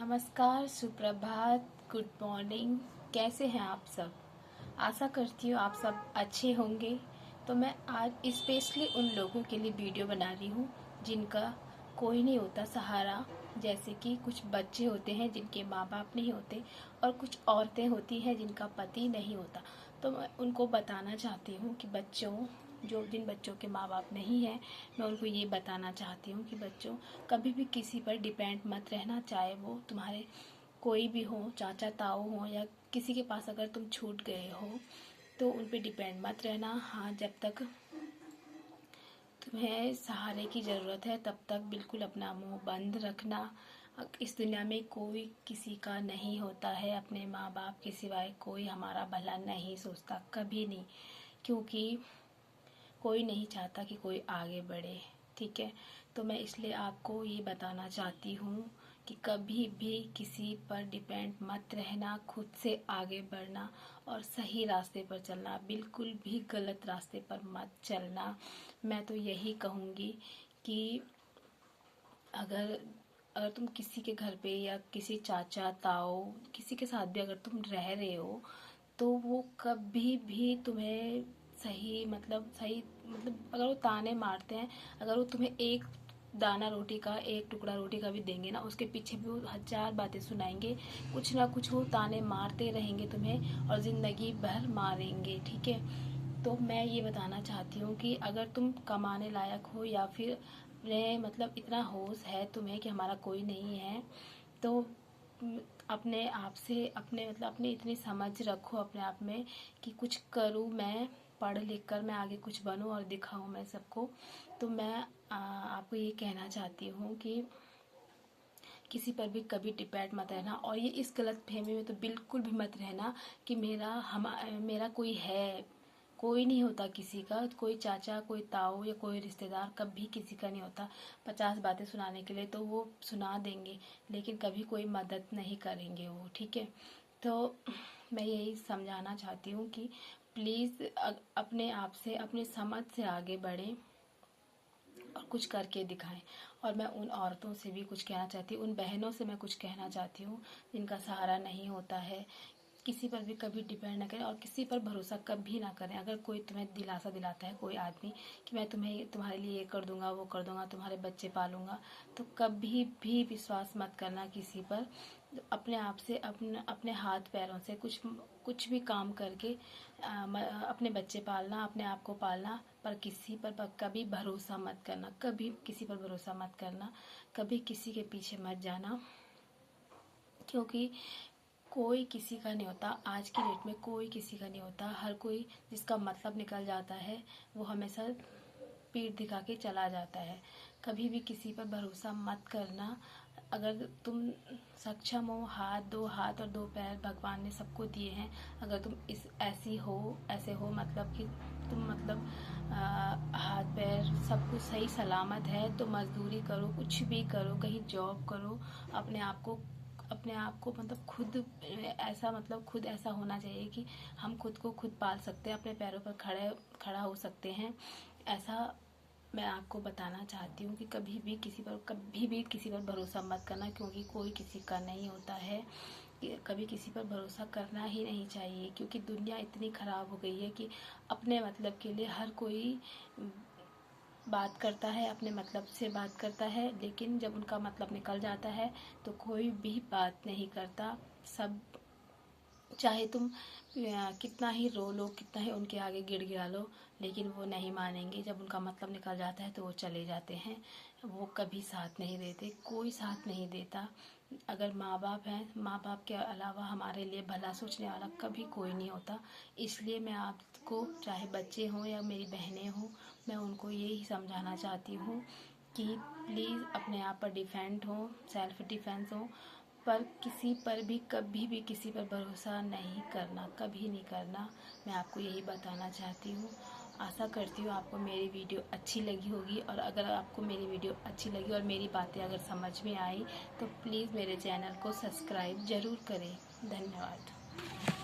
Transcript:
नमस्कार, सुप्रभात, good morning. कैसे हैं आप सब? आशा करती हूँ आप सब अच्छे होंगे। तो मैं आज स्पेशली उन लोगों के लिए वीडियो बना रही हूँ जिनका कोई नहीं होता सहारा। जैसे कि कुछ बच्चे होते हैं जिनके माँ बाप नहीं होते, और कुछ औरतें होती हैं जिनका पति नहीं होता। तो मैं उनको बताना चाहती हूँ कि जिन बच्चों के माँ बाप नहीं हैं, मैं उनको ये बताना चाहती हूँ कि बच्चों, कभी भी किसी पर डिपेंड मत रहना। चाहे वो तुम्हारे कोई भी हो, चाचा ताऊ हो, या किसी के पास अगर तुम छूट गए हो तो उन पे डिपेंड मत रहना। हाँ, जब तक तुम्हें सहारे की ज़रूरत है तब तक बिल्कुल अपना मुंह बंद रखना। इस दुनिया में कोई किसी का नहीं होता है, अपने माँ बाप के सिवाय कोई हमारा भला नहीं सोचता, कभी नहीं। क्योंकि कोई नहीं चाहता कि कोई आगे बढ़े, ठीक है। तो मैं इसलिए आपको ये बताना चाहती हूँ कि कभी भी किसी पर डिपेंड मत रहना, खुद से आगे बढ़ना और सही रास्ते पर चलना, बिल्कुल भी गलत रास्ते पर मत चलना। मैं तो यही कहूँगी कि अगर अगर तुम किसी के घर पे या किसी चाचा ताऊ किसी के साथ भी अगर तुम रह रहे हो, तो वो कभी भी तुम्हें सही मतलब अगर वो ताने मारते हैं, अगर वो तुम्हें एक दाना रोटी का, एक टुकड़ा रोटी का भी देंगे ना, उसके पीछे भी वो हजार बातें सुनाएंगे। कुछ ना कुछ वो ताने मारते रहेंगे तुम्हें और ज़िंदगी भर मारेंगे, ठीक है। तो मैं ये बताना चाहती हूँ कि अगर तुम कमाने लायक हो या फिर इतना होश है तुम्हें कि हमारा कोई नहीं है, तो अपने आप से अपनी इतनी समझ रखो अपने आप में कि कुछ करूँ मैं, पढ़ लिख कर मैं आगे कुछ बनूँ और दिखाऊँ मैं सबको। तो मैं आपको ये कहना चाहती हूँ कि किसी पर भी कभी डिपेंड मत रहना। और ये इस गलत फहमी में तो बिल्कुल भी मत रहना कि मेरा कोई है। कोई नहीं होता किसी का, कोई चाचा, कोई ताऊ या कोई रिश्तेदार कभी किसी का नहीं होता। 50 बातें सुनाने के लिए तो वो सुना देंगे, लेकिन कभी कोई मदद नहीं करेंगे वो, ठीक है। तो मैं यही समझाना चाहती हूँ कि प्लीज़ अपने आप से, अपनी समझ से आगे बढ़ें और कुछ करके दिखाएं। और मैं उन औरतों से भी कुछ कहना चाहती हूँ, उन बहनों से मैं कुछ कहना चाहती हूँ जिनका सहारा नहीं होता है। किसी पर भी कभी डिपेंड ना करें और किसी पर भरोसा कभी ना करें। अगर कोई तुम्हें दिलासा दिलाता है, कोई आदमी, कि मैं तुम्हारे लिए ये कर दूंगा, वो कर दूंगा, तुम्हारे बच्चे पालूंगा, तो कभी भी विश्वास मत करना किसी पर। अपने आप से, अपने हाथ पैरों से कुछ भी काम करके अपने बच्चे पालना, अपने आप को पालना। पर किसी पर कभी भरोसा मत करना, कभी किसी पर भरोसा मत करना, कभी किसी के पीछे मत जाना। क्योंकि कोई किसी का नहीं होता, आज की डेट में कोई किसी का नहीं होता। हर कोई जिसका मतलब निकल जाता है वो हमेशा पीठ दिखा के चला जाता है। कभी भी किसी पर भरोसा मत करना। अगर तुम सक्षम हो, दो हाथ और दो पैर भगवान ने सबको दिए हैं, अगर तुम ऐसे हो मतलब कि तुम हाथ पैर सब कुछ सही सलामत है, तो मजदूरी करो, कुछ भी करो, कहीं जॉब करो। अपने आप को खुद ऐसा होना चाहिए कि हम खुद को खुद पाल सकते हैं, अपने पैरों पर खड़ा हो सकते हैं। ऐसा मैं आपको बताना चाहती हूँ कि कभी भी किसी पर भरोसा मत करना, क्योंकि कोई किसी का नहीं होता है। कभी किसी पर भरोसा करना ही नहीं चाहिए, क्योंकि दुनिया इतनी ख़राब हो गई है कि अपने मतलब के लिए हर कोई बात करता है, अपने मतलब से बात करता है, लेकिन जब उनका मतलब निकल जाता है तो कोई भी बात नहीं करता। सब, चाहे तुम कितना ही रो लो, कितना ही उनके आगे गिड़गिड़ा लो, लेकिन वो नहीं मानेंगे। जब उनका मतलब निकल जाता है तो वो चले जाते हैं। वो कभी साथ नहीं देते, कोई साथ नहीं देता। अगर माँ बाप हैं, माँ बाप के अलावा हमारे लिए भला सोचने वाला कभी कोई नहीं होता। इसलिए मैं आपको, चाहे बच्चे हों या मेरी बहनें हों, मैं उनको यही समझाना चाहती हूँ कि प्लीज़ अपने आप पर डिफेंड हो, सेल्फ डिफेंस हो। पर किसी पर भी कभी भी किसी पर भरोसा नहीं करना, कभी नहीं करना। मैं आपको यही बताना चाहती हूँ। आशा करती हूँ आपको मेरी वीडियो अच्छी लगी होगी, और अगर आपको मेरी वीडियो अच्छी लगी और मेरी बातें अगर समझ में आई तो प्लीज़ मेरे चैनल को सब्सक्राइब ज़रूर करें। धन्यवाद।